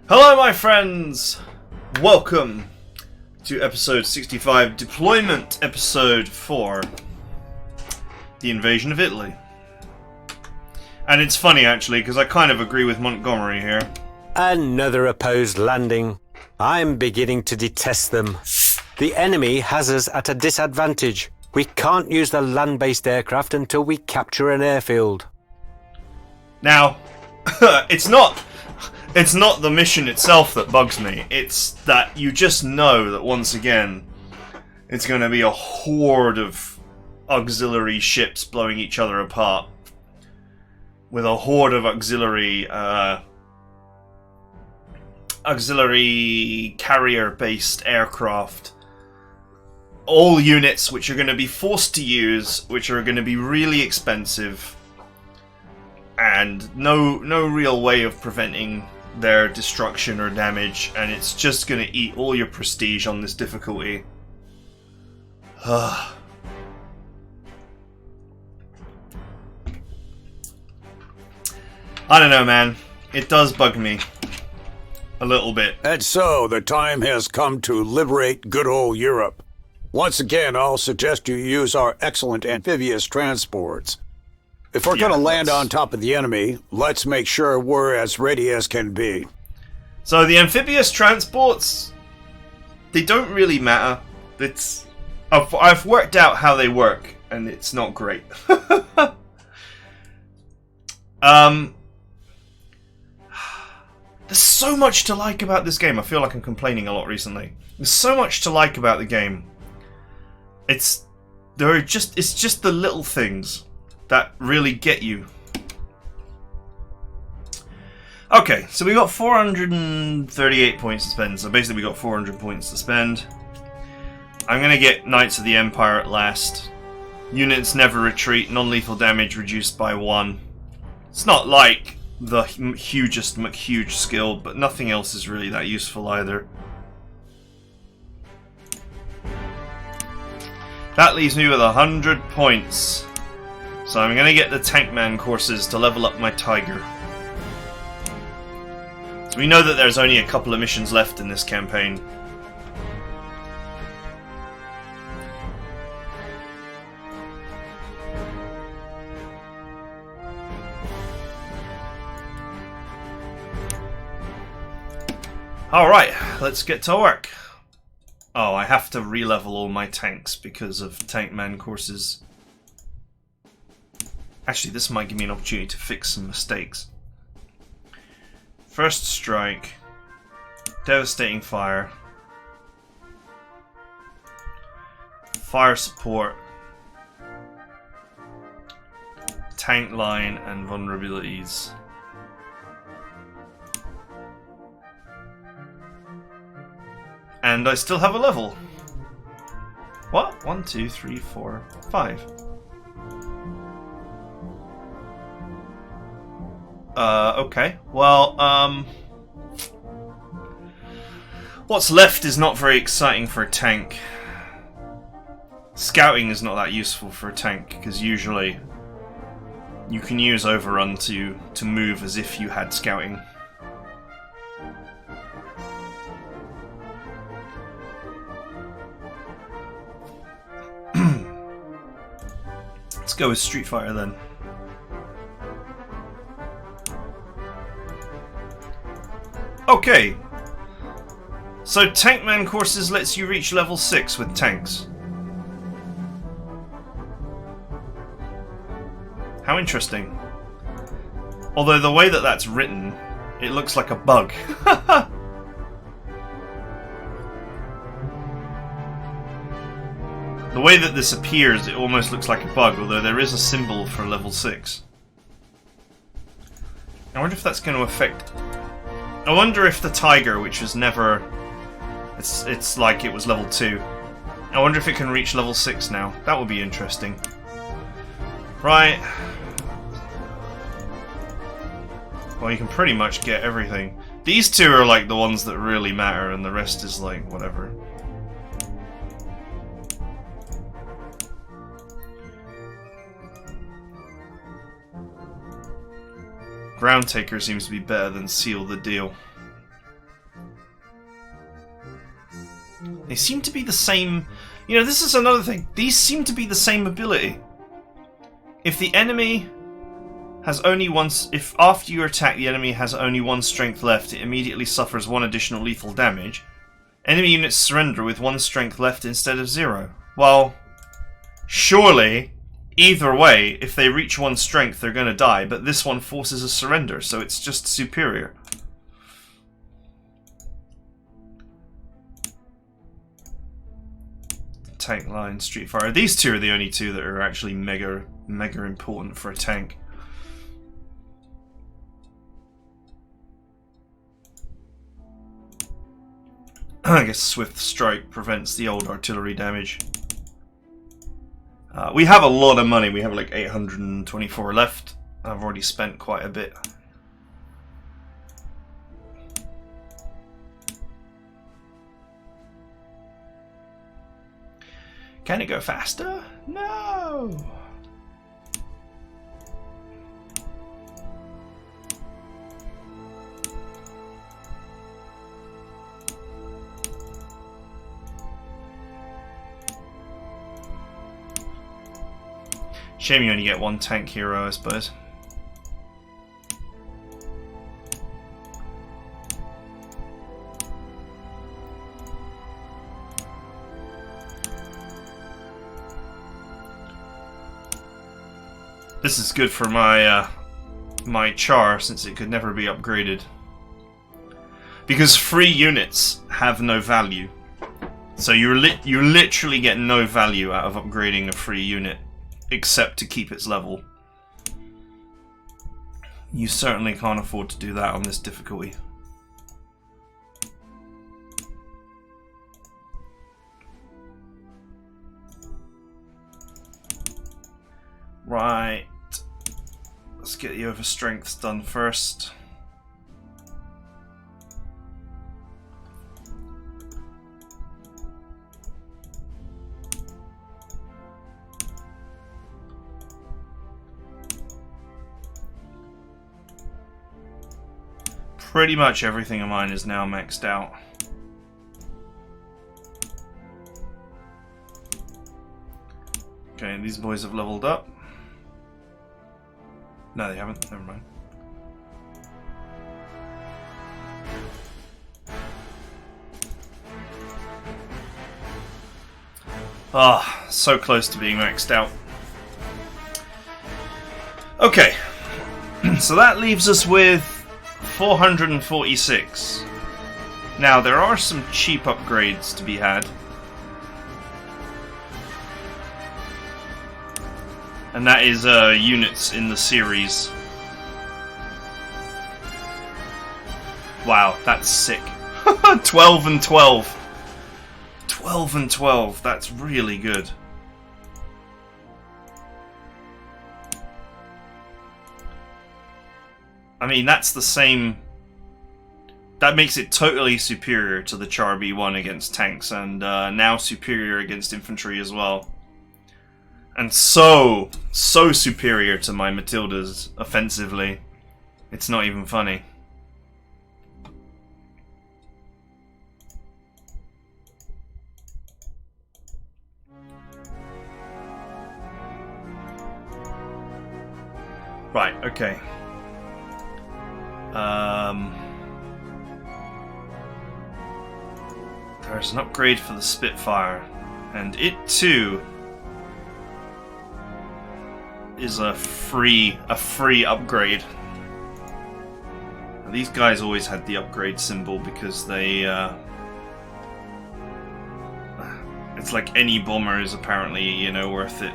Hello my friends! Welcome to episode 65, deployment episode 4, the invasion of Italy. And it's funny actually, because I kind of agree with Montgomery here. Another opposed landing. I'm beginning to detest them. The enemy has us at a disadvantage. We can't use the land-based aircraft until we capture an airfield. Now, it's not the mission itself that bugs me. It's that you just know that once again, it's going to be a horde of auxiliary ships blowing each other apart. With a horde of auxiliary carrier-based aircraft. All units which are going to be forced to use, which are going to be really expensive. And no real way of preventing their destruction or damage, and it's just going to eat all your prestige on this difficulty. I don't know, man. It does bug me. A little bit. And so, the time has come to liberate good old Europe. Once again, I'll suggest you use our excellent amphibious transports. If we're going to land on top of the enemy, let's make sure we're as ready as can be. So the amphibious transports, they don't really matter. I've worked out how they work, and it's not great. There's so much to like about this game. I feel like I'm complaining a lot recently. There's so much to like about the game. It's just the little things that really get you. Okay, so we got 438 points to spend. So basically we got 400 points to spend. I'm going to get Knights of the Empire at last. Units never retreat. Non-lethal damage reduced by 1. It's not like the hugest McHuge skill, but nothing else is really that useful either. That leaves me with 100 points. So I'm going to get the Tankman courses to level up my Tiger. So we know that there's only a couple of missions left in this campaign. Alright, let's get to work. Oh, I have to re-level all my tanks because of Tankman courses. Actually, this might give me an opportunity to fix some mistakes. First strike. Devastating fire. Fire support. Tank line and vulnerabilities. And I still have a level. What? 1, 2, 3, 4, 5. Okay. Well, what's left is not very exciting for a tank. Scouting is not that useful for a tank, because usually you can use overrun to move as if you had scouting. Let's go with Street Fighter then. Okay, so Tankman courses lets you reach level 6 with tanks. How interesting. Although the way that that's written, it looks like a bug. The way that this appears, it almost looks like a bug, although there is a symbol for level 6. I wonder if that's going to affect... I wonder if the Tiger, which was never... It's like it was level 2. I wonder if it can reach level 6 now. That would be interesting. Right. Well, you can pretty much get everything. These two are like the ones that really matter, and the rest is like, whatever. Ground Taker seems to be better than Seal the Deal. They seem to be the same... You know, this is another thing. These seem to be the same ability. If the enemy has only one... If after you attack the enemy has only 1 strength left, it immediately suffers 1 additional lethal damage. Enemy units surrender with 1 strength left instead of 0. Well, surely, either way, if they reach 1 strength, they're going to die. But this one forces a surrender, so it's just superior. Tank line, Street Fighter. These two are the only two that are actually mega important for a tank. I guess Swift Strike prevents the old artillery damage. We have a lot of money. We have like 824 left. I've already spent quite a bit. Can it go faster? No! Shame you only get 1 tank hero, I suppose. This is good for my my char, since it could never be upgraded. Because free units have no value. So you literally get no value out of upgrading a free unit, except to keep its level. You certainly can't afford to do that on this difficulty. Right. Let's get the overstrengths done first. Pretty much everything of mine is now maxed out. Okay, these boys have leveled up. No, they haven't. Never mind. Ah, so close to being maxed out. Okay, so that leaves us with 446. Now, there are some cheap upgrades to be had. And that is units in the series. Wow, that's sick. 12 and 12. 12 and 12, that's really good. I mean, that's the same... That makes it totally superior to the Char B1 against tanks, and now superior against infantry as well. And so superior to my Matildas offensively. It's not even funny. Right, okay. There's an upgrade for the Spitfire, and it too is a free upgrade. These guys always had the upgrade symbol because they it's like any bomber is apparently, you know, worth it.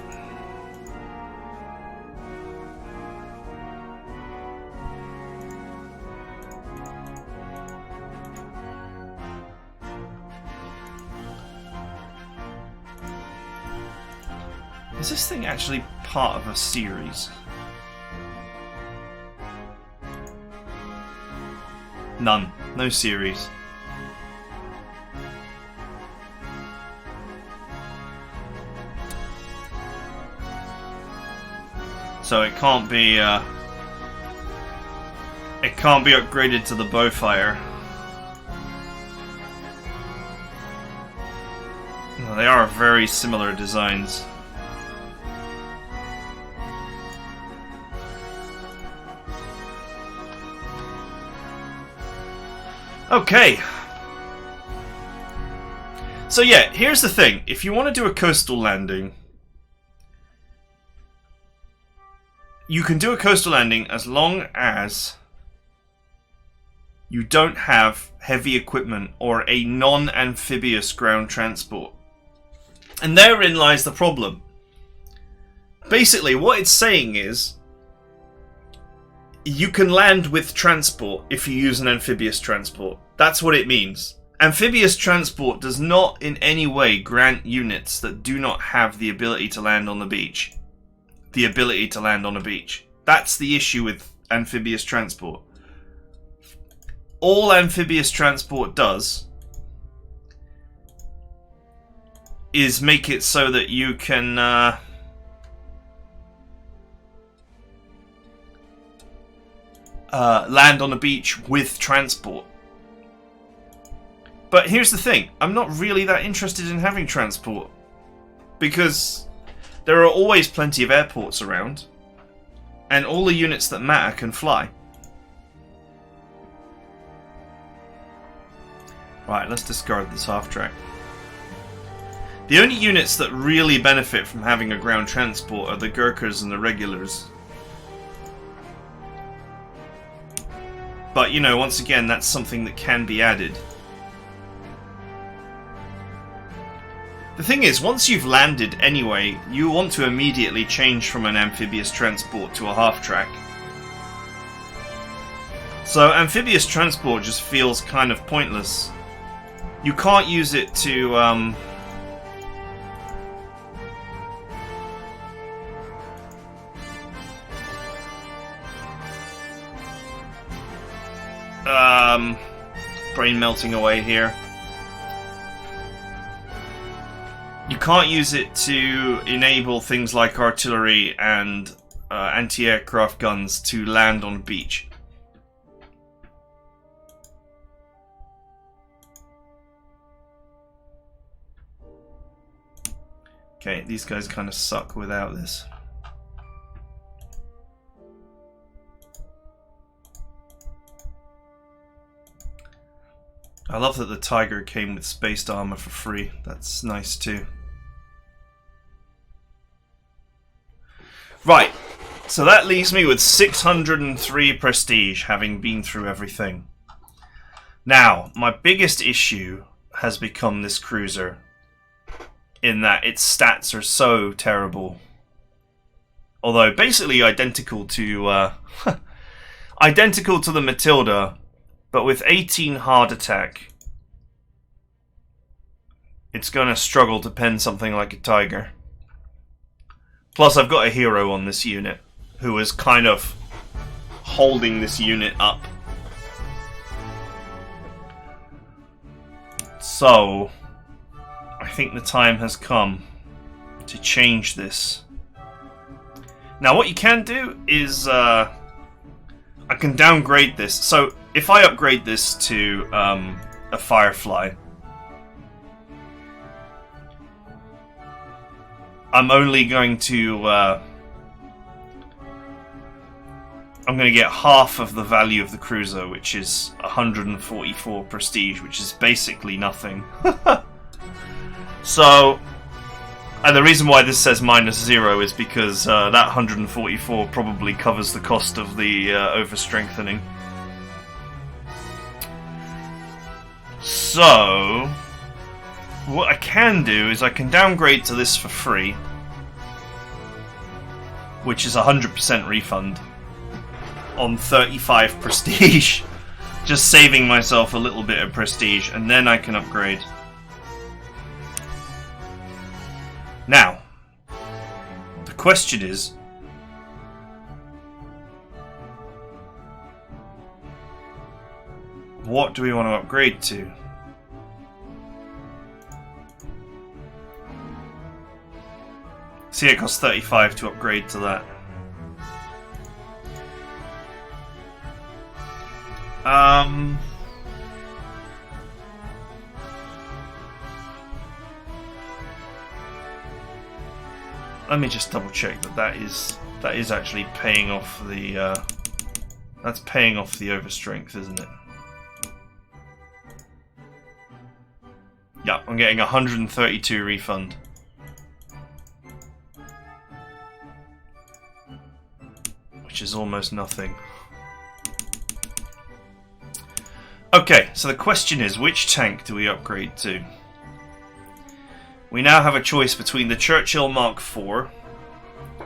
Is this thing actually part of a series? None. No series. So it can't be upgraded to the Bowfire. Well, they are very similar designs. Okay. So yeah, here's the thing. If you want to do a coastal landing, you can do a coastal landing as long as you don't have heavy equipment or a non-amphibious ground transport. And therein lies the problem. Basically, what it's saying is you can land with transport if you use an amphibious transport. That's what it means. Amphibious transport does not in any way grant units that do not have the ability to land on the beach. The ability to land on a beach. That's the issue with amphibious transport. All amphibious transport does is make it so that you can land on a beach with transport. But here's the thing, I'm not really that interested in having transport because there are always plenty of airports around and all the units that matter can fly. Right, let's discard this half-track. The only units that really benefit from having a ground transport are the Gurkhas and the regulars. But, you know, once again, that's something that can be added. The thing is, once you've landed anyway, you want to immediately change from an amphibious transport to a half-track. So amphibious transport just feels kind of pointless. You can't use it to brain melting away here. You can't use it to enable things like artillery and anti-aircraft guns to land on beach. Okay, these guys kind of suck without this. I love that the Tiger came with spaced armor for free. That's nice too. Right, so that leaves me with 603 prestige, having been through everything. Now, my biggest issue has become this cruiser, in that its stats are so terrible. Although basically identical to identical to the Matilda, but with 18 hard attack, it's gonna struggle to pen something like a Tiger. Plus, I've got a hero on this unit who is kind of holding this unit up. So, I think the time has come to change this. Now, what you can do is I can downgrade this. So, if I upgrade this to a Firefly, I'm only going to I'm going to get half of the value of the cruiser, which is 144 prestige, which is basically nothing. So, and the reason why this says -0 is because that 144 probably covers the cost of the overstrengthening. So, what I can do is I can downgrade to this for free, which is 100% refund on 35 prestige, just saving myself a little bit of prestige, and then I can upgrade. Now, the question is, what do we want to upgrade to? See, it costs 35 to upgrade to that. Let me just double check that is actually paying off the that's paying off the overstrength, isn't it? Yeah, I'm getting 132 refund. Which is almost nothing. Okay, so the question is, which tank do we upgrade to? We now have a choice between the Churchill Mark IV,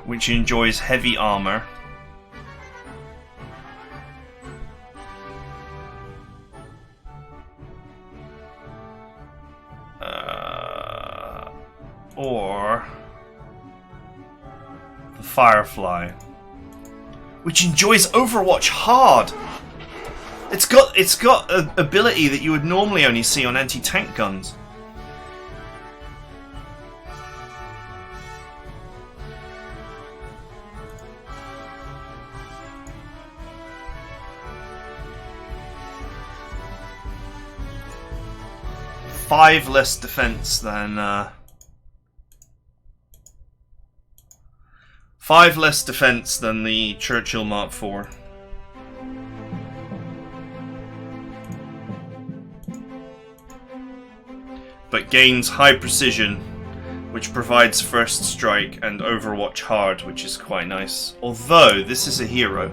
which enjoys heavy armor, or the Firefly, which enjoys Overwatch hard. It's got an ability that you would normally only see on anti-tank guns. Five less defense than the Churchill Mark IV. But gains high precision, which provides first strike and Overwatch hard, which is quite nice. Although this is a hero,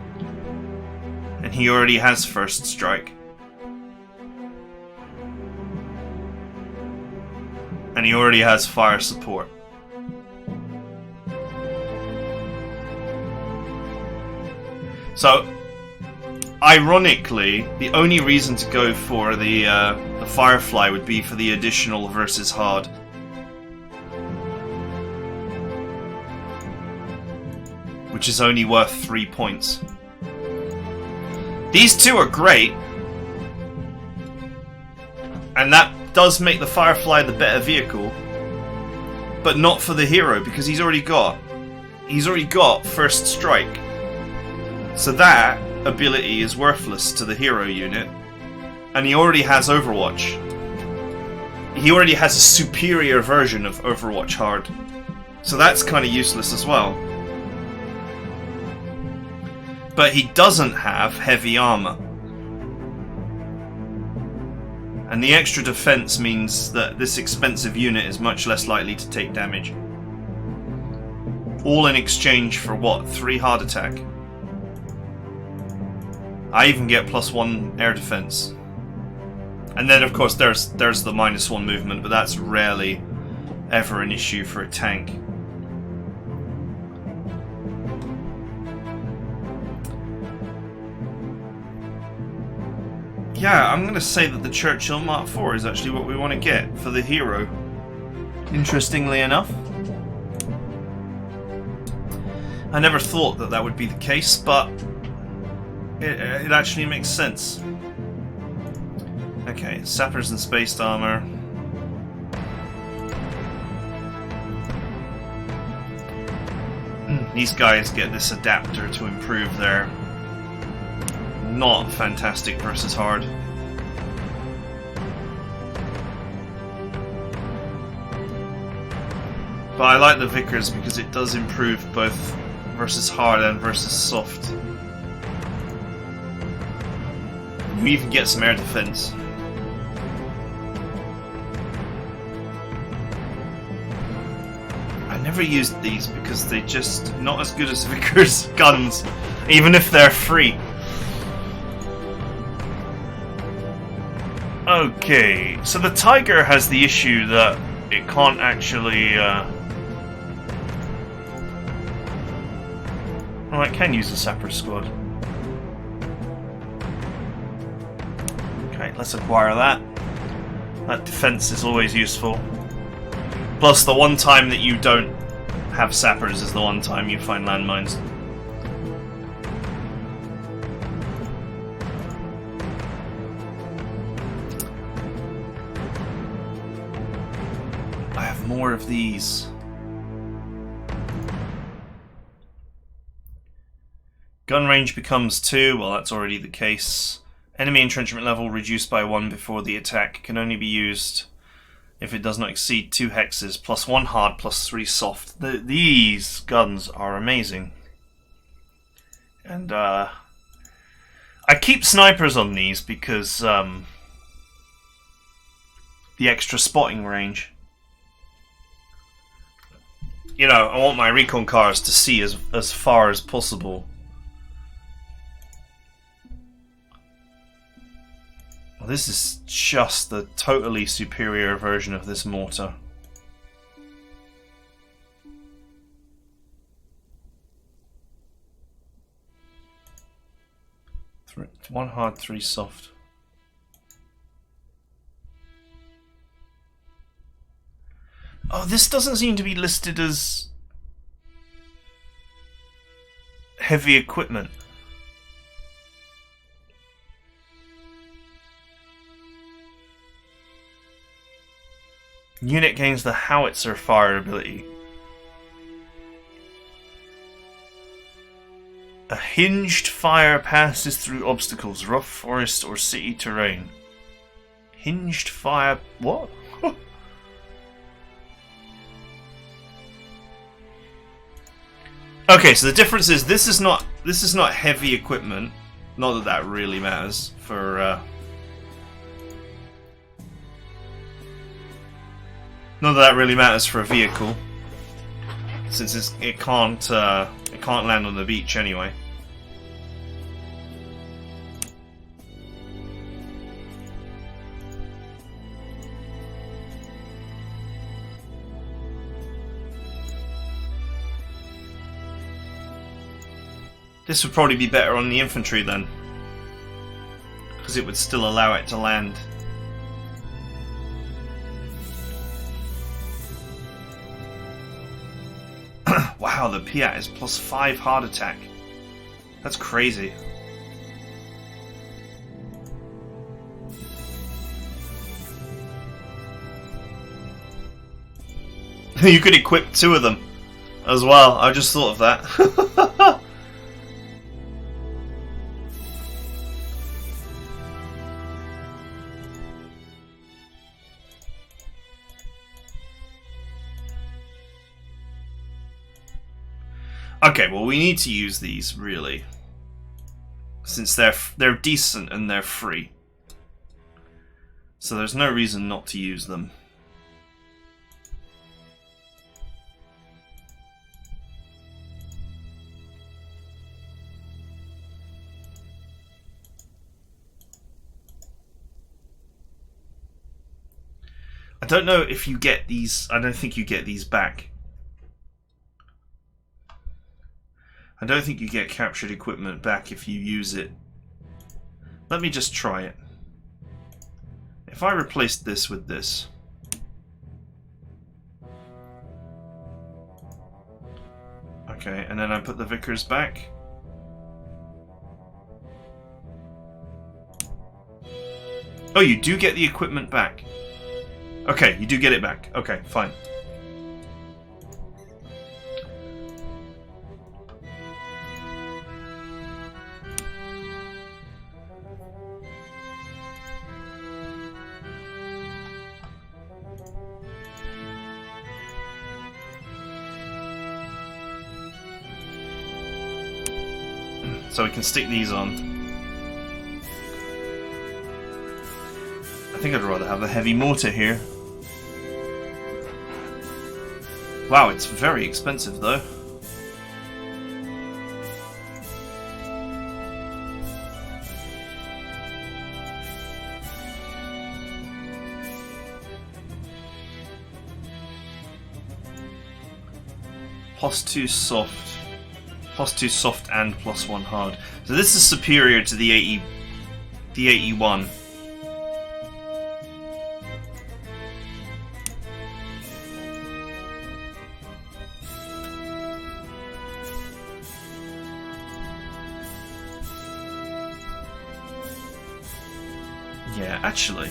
and he already has first strike. And he already has fire support. So, ironically, the only reason to go for the Firefly would be for the additional versus hard. Which is only worth 3 points. These two are great. And that does make the Firefly the better vehicle, but not for the hero, because he's already got first strike. So that ability is worthless to the hero unit, and he already has Overwatch. He already has a superior version of Overwatch hard, so that's kind of useless as well. But he doesn't have heavy armor. And the extra defense means that this expensive unit is much less likely to take damage. All in exchange for what? 3 hard attack. I even get +1 air defense. And then of course there's the -1 movement, but that's rarely ever an issue for a tank. Yeah, I'm going to say that the Churchill Mark IV is actually what we want to get for the hero. Interestingly enough. I never thought that would be the case, but it actually makes sense. Okay, sappers and spaced armor. These guys get this adapter to improve their not fantastic versus hard. But I like the Vickers because it does improve both versus hard and versus soft. We even get some air defense. I never used these because they're just not as good as Vickers guns, even if they're free. Okay, so the Tiger has the issue that it can't actually... Oh, it can use a Sapper Squad. Okay, let's acquire that. That defense is always useful. Plus, the one time that you don't have Sappers is the one time you find landmines. I have more of these. Gun range becomes 2, well that's already the case. Enemy entrenchment level reduced by 1 before the attack, can only be used if it does not exceed 2 hexes, plus 1 hard, plus 3 soft. These guns are amazing. And I keep snipers on these because the extra spotting range. You know, I want my recon cars to see as far as possible. Well, this is just the totally superior version of this mortar. One hard, 3 soft. Oh, this doesn't seem to be listed as heavy equipment. Unit gains the howitzer fire ability. A hinged fire passes through obstacles, rough forest or city terrain. Hinged fire... what? Okay, so the difference is this is not heavy equipment. Not that that really matters for not that that really matters for a vehicle, since it can't land on the beach anyway. This would probably be better on the infantry then, because it would still allow it to land. Wow, the Piat is plus 5 hard attack. That's crazy. You could equip 2 of them as well. I just thought of that. Okay, well, we need to use these, really, since they're decent and they're free. So there's no reason not to use them. I don't know if you get these. I don't think you get these back. I don't think you get captured equipment back if you use it. Let me just try it. If I replaced this with this. Okay, and then I put the Vickers back. Oh, you do get the equipment back. Okay, you do get it back. Okay, fine. So we can stick these on. I think I'd rather have a heavy mortar here. Wow, it's very expensive though. Plus 2 soft. Plus 2 soft and plus 1 hard. So this is superior to the 81. Yeah, actually.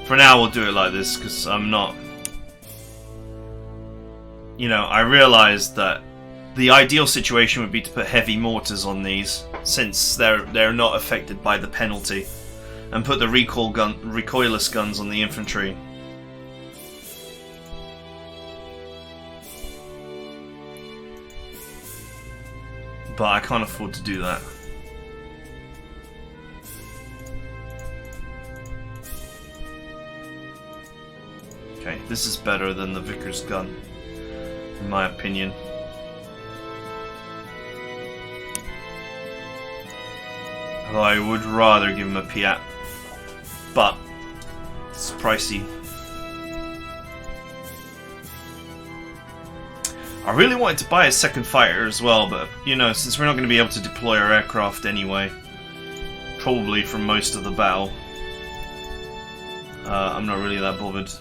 For now, we'll do it like this, because I'm not... You know, I realised that The ideal situation would be to put heavy mortars on these, since they're not affected by the penalty, and put the recoilless guns on the infantry. But I can't afford to do that. Okay, this is better than the Vickers gun, in my opinion. Although I would rather give him a Piat, but it's pricey. I really wanted to buy a second fighter as well, but you know, since we're not going to be able to deploy our aircraft anyway, probably for most of the battle, I'm not really that bothered.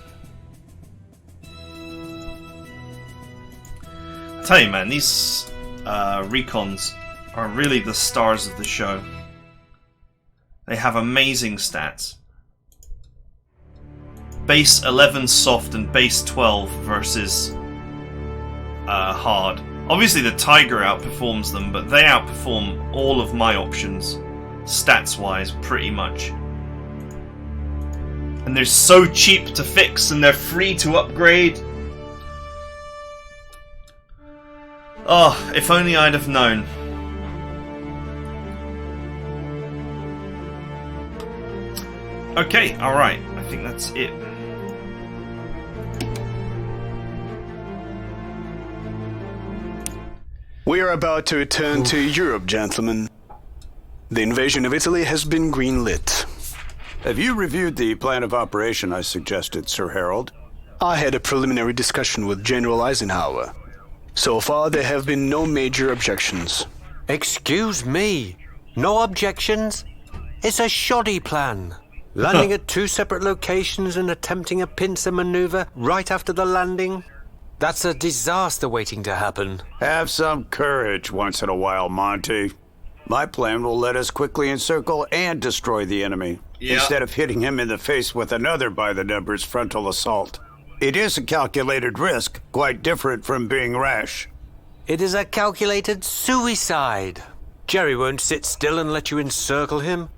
I tell you, man, these recons are really the stars of the show. They have amazing stats. Base 11 soft and base 12 versus hard. Obviously the Tiger outperforms them, but they outperform all of my options, stats-wise, pretty much. And they're so cheap to fix, and they're free to upgrade. Oh, if only I'd have known. Okay, alright. I think that's it. We are about to return to Europe, gentlemen. The invasion of Italy has been greenlit. Have you reviewed the plan of operation I suggested, Sir Harold? I had a preliminary discussion with General Eisenhower. So far, there have been no major objections. Excuse me. No objections? It's a shoddy plan. Landing at two separate locations and attempting a pincer maneuver right after the landing? That's a disaster waiting to happen. Have some courage once in a while, Monty. My plan will let us quickly encircle and destroy the enemy, instead of hitting him in the face with another by-the-numbers frontal assault. It is a calculated risk, quite different from being rash. It is a calculated suicide. Jerry won't sit still and let you encircle him.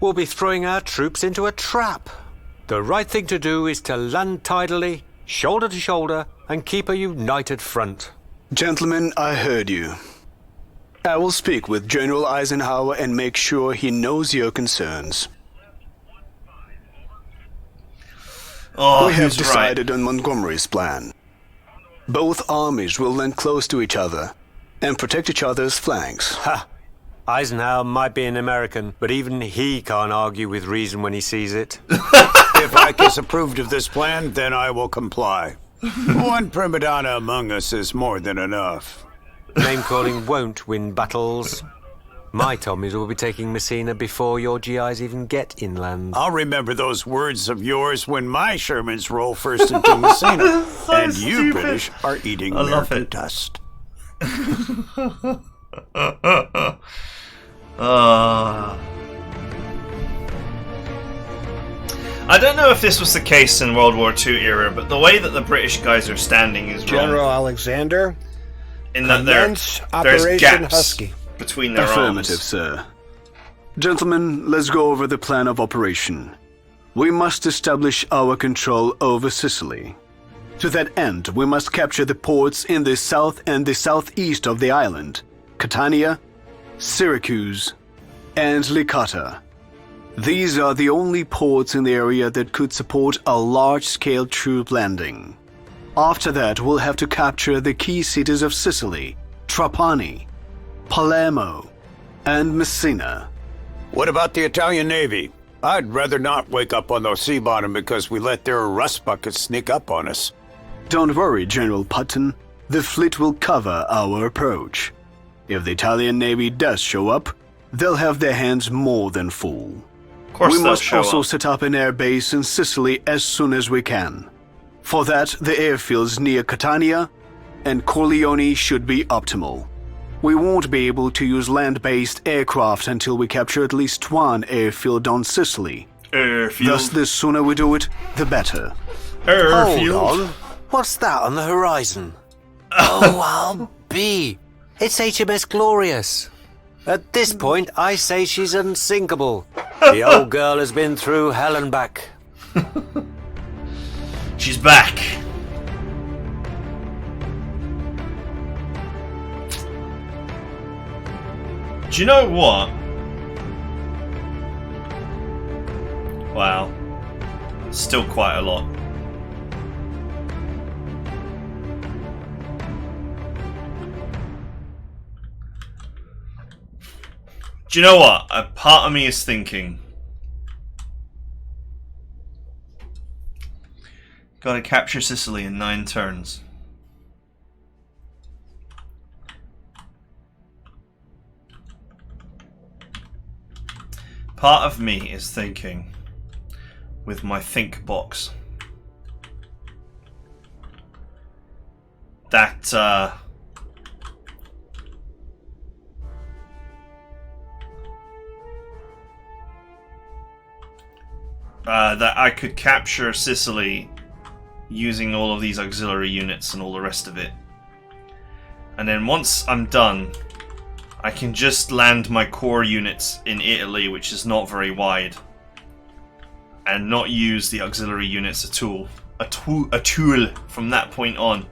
We'll be throwing our troops into a trap. The right thing to do is to land tidily, shoulder to shoulder, and keep a united front. Gentlemen, I heard you. I will speak with General Eisenhower and make sure he knows your concerns. Oh, we have decided on Montgomery's plan. Both armies will land close to each other and protect each other's flanks. Ha! Eisenhower might be an American, but even he can't argue with reason when he sees it. If Ike approved of this plan, then I will comply. One prima donna among us is more than enough. Name-calling won't win battles. My Tommies will be taking Messina before your GIs even get inland. I'll remember those words of yours when my Shermans roll first into Messina. So and you stupid. British are eating American dust. I don't know if this was the case in World War II era, but the way that the British guys are standing is General wrong. Alexander, In that commence there's Operation gaps Husky. between their Affirmative, arms. sir. Gentlemen, let's go over the plan of operation. We must establish our control over Sicily. To that end, we must capture the ports in the south and the southeast of the island, Catania, Syracuse, and Licata. These are the only ports in the area that could support a large-scale troop landing. After that, we'll have to capture the key cities of Sicily, Trapani, Palermo, and Messina. What about the Italian Navy? I'd rather not wake up on the sea bottom because we let their rust buckets sneak up on us. Don't worry, General Putton. The fleet will cover our approach. If the Italian Navy does show up, they'll have their hands more than full. Of course We they'll must show also up. set up an air base in Sicily as soon as we can. For that, the airfields near Catania and Corleone should be optimal. We won't be able to use land-based aircraft until we capture at least one airfield on Sicily. Airfield. Thus, the sooner we do it, the better. Hold Airfield. on. What's that on the horizon? Oh, I'll be. It's HMS Glorious. At this point, I say she's unsinkable. The old girl has been through hell and back. She's back. Do you know what? Wow. Still quite a lot. Do you know what? A part of me is thinking, gotta capture Sicily in 9 turns. Part of me is thinking, with my think box, that that I could capture Sicily using all of these auxiliary units and all the rest of it. And then once I'm done, I can just land my core units in Italy, which is not very wide, and not use the auxiliary units a tool from that point on.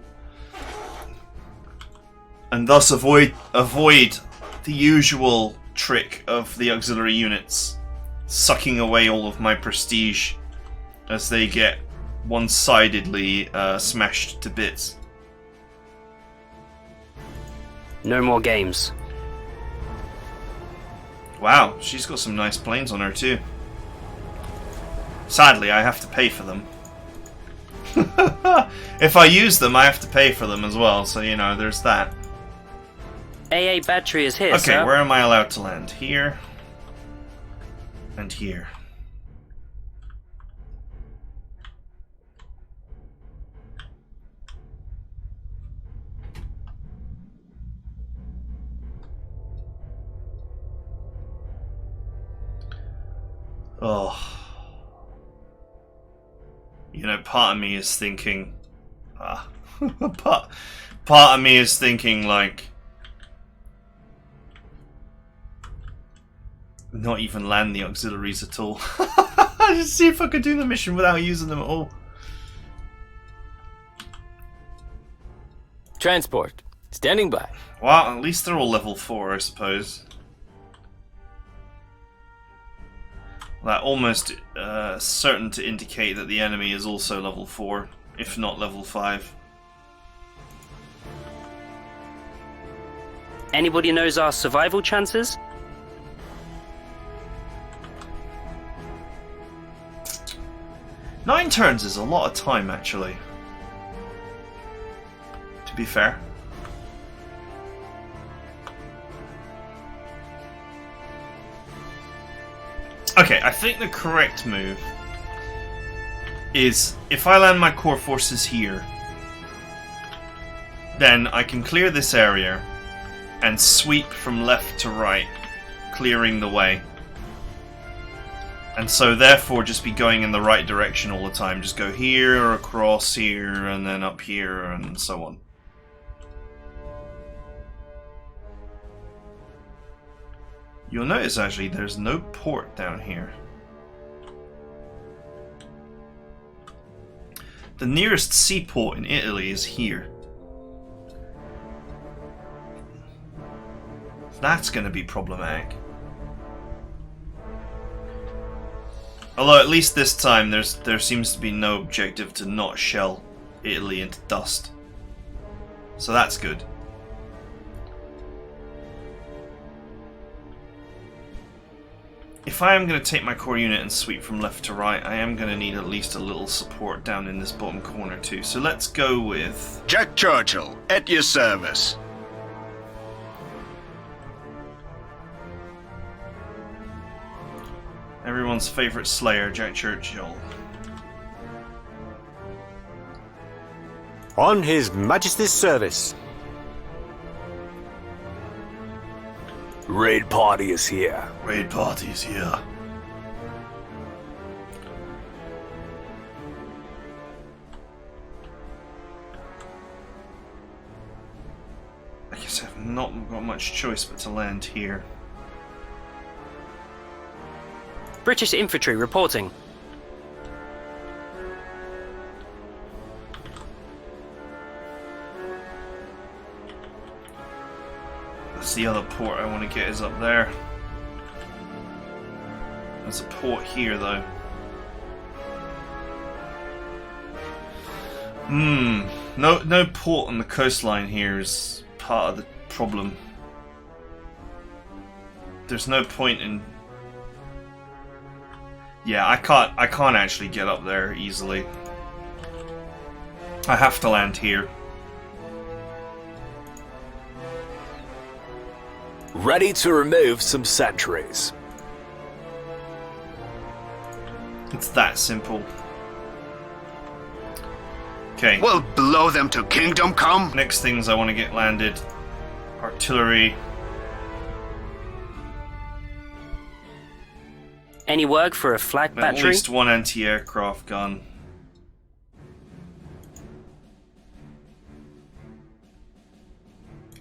And thus avoid the usual trick of the auxiliary units sucking away all of my prestige as they get one-sidedly smashed to bits. No more games. Wow, she's got some nice planes on her too. Sadly, I have to pay for them. If I use them, I have to pay for them as well, so you know, there's that. AA battery is here, Okay, sir. where am I allowed to land? Here. And here. Oh. You know, part of me is thinking... part of me is thinking, like... not even land the auxiliaries at all. Just see if I could do the mission without using them at all. Transport. Standing by. Well, at least they're all level 4, I suppose. That almost certain to indicate that the enemy is also level 4, if not level 5. Anybody knows our survival chances? Nine turns is a lot of time, actually. To be fair. Okay, I think the correct move is if I land my core forces here, then I can clear this area and sweep from left to right, clearing the way. And so therefore just be going in the right direction all the time. Just go here, across here, and then up here, and so on. You'll notice actually there's no port down here. The nearest seaport in Italy is here. That's going to be problematic. Although at least this time there seems to be no objective to not shell Italy into dust. So that's good. If I am going to take my core unit and sweep from left to right, I am going to need at least a little support down in this bottom corner too. So let's go with... Jack Churchill, at your service. everyone's favourite slayer, Jack Churchill. On His Majesty's service. Raid party is here. Raid party is here. I guess I have not got much choice but to land here. British infantry reporting. That's the other port I want to get is up there. There's a port here though. No port on the coastline here is part of the problem. There's no point in... Yeah, I can't actually get up there easily. I have to land here. Ready to remove some sentries. It's that simple. Okay. We'll blow them to kingdom come. Next things I want to get landed. Artillery. Any work for a flag At battery? least one anti-aircraft gun.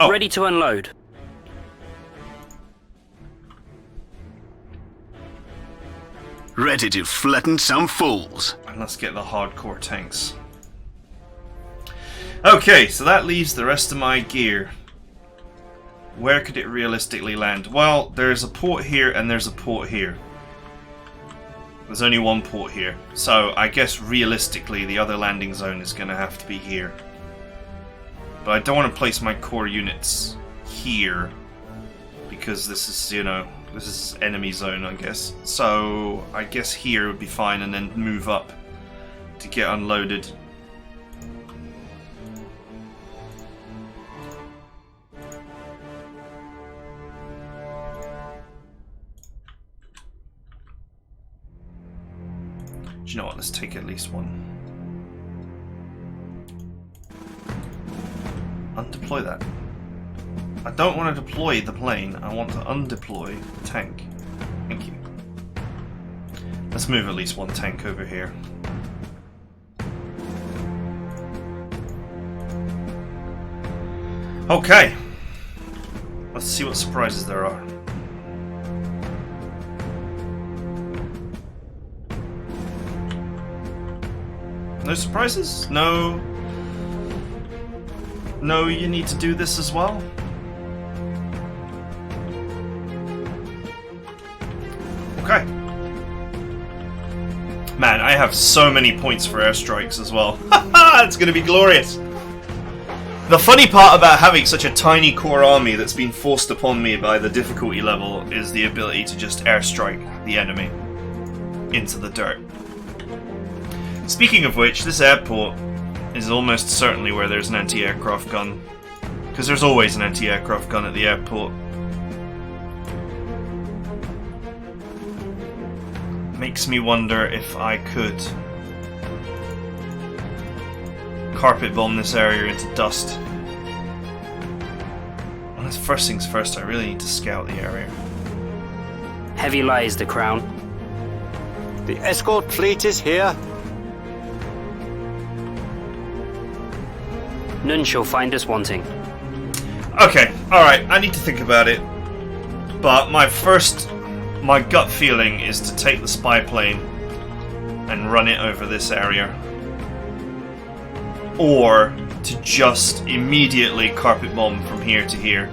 Oh. Ready to unload. Ready to flatten some fools. And let's get the hardcore tanks. Okay, so that leaves the rest of my gear. Where could it realistically land? Well, there's a port here and there's a port here. There's only one port here. So I guess realistically the other landing zone is going to have to be here. But I don't want to place my core units here. Because this is, you know, this is enemy zone, I guess. So I guess here would be fine and then move up to get unloaded. Do you know what? Let's take at least one. Undeploy that. I don't want to deploy the plane. I want to undeploy the tank. Thank you. Let's move at least one tank over here. Okay. Let's see what surprises there are. No surprises? No, you need to do this as well? Okay. Man, I have so many points for airstrikes as well. Haha, it's gonna be glorious! The funny part about having such a tiny core army that's been forced upon me by the difficulty level is the ability to just airstrike the enemy into the dirt. Speaking of which, this airport is almost certainly where there's an anti-aircraft gun. Because there's always an anti-aircraft gun at the airport. Makes me wonder if I could carpet bomb this area into dust. Well, that's first things first, I really need to scout the area. Heavy lies the crown. The escort fleet is here. None shall find us wanting. Okay, alright, I need to think about it. But my gut feeling is to take the spy plane and run it over this area. Or to just immediately carpet bomb from here to here.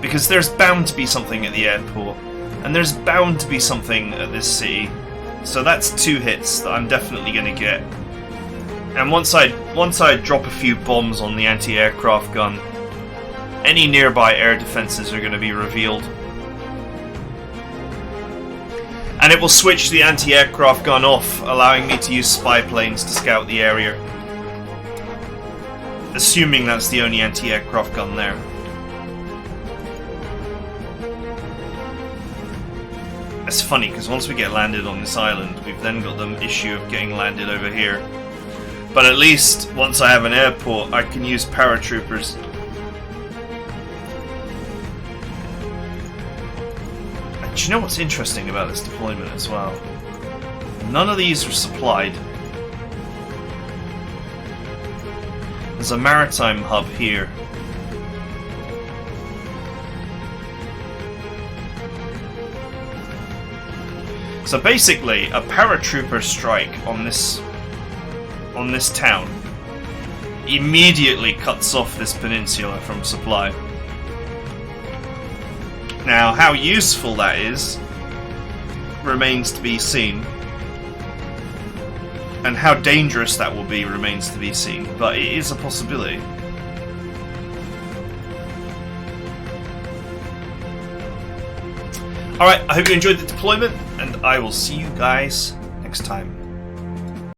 Because there's bound to be something at the airport. And there's bound to be something at this city. So that's 2 hits that I'm definitely going to get. And once I drop a few bombs on the anti-aircraft gun, any nearby air defenses are going to be revealed. And it will switch the anti-aircraft gun off, allowing me to use spy planes to scout the area. Assuming that's the only anti-aircraft gun there. It's funny, because once we get landed on this island, we've then got the issue of getting landed over here. But at least, once I have an airport, I can use paratroopers. And do you know what's interesting about this deployment as well? None of these are supplied. There's a maritime hub here. So basically, a paratrooper strike on this town immediately cuts off this peninsula from supply. Now, how useful that is remains to be seen, and how dangerous that will be remains to be seen, but it is a possibility. Alright, I hope you enjoyed the deployment, and I will see you guys next time.